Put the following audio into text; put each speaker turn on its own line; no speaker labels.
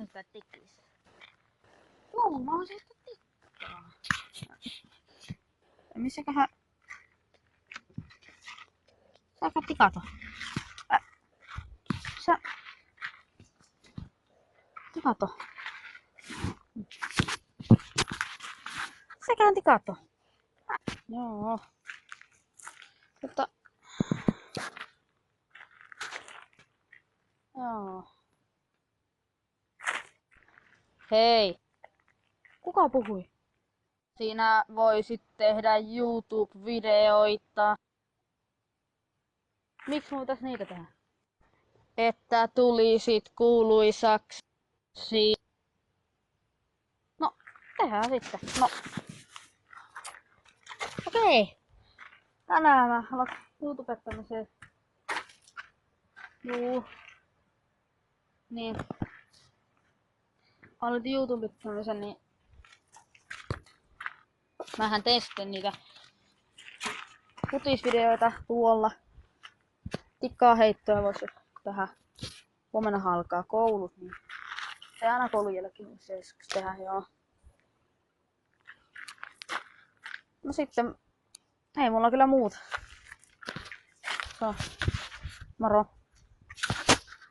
enkä tekisi. Joo, mä oon siitä tikkaa. Missäköhän... Saaka tikata? Sä... Tikato. Säkään tikato. Joo. Mutta... Joo. Hei. Kuka puhui? Siinä voisit tehdä YouTube-videoita. Miksi voitais niitä tehdä? Että tulisit kuuluisaksi. No, tehdään sitten. No. Okei. Tänään mä aloitan YouTubettamiseen. Juu. Niin. Aloitin YouTubettamisen, niin mähän tein sitten niitä futisvideoita tuolla. Tikkaa heittoa voisi tähän. Huomenna alkaa koulut, niin se aina koulun jälkeen se tehdä, joo. No sitten, ei mulla kyllä muuta. So, moro.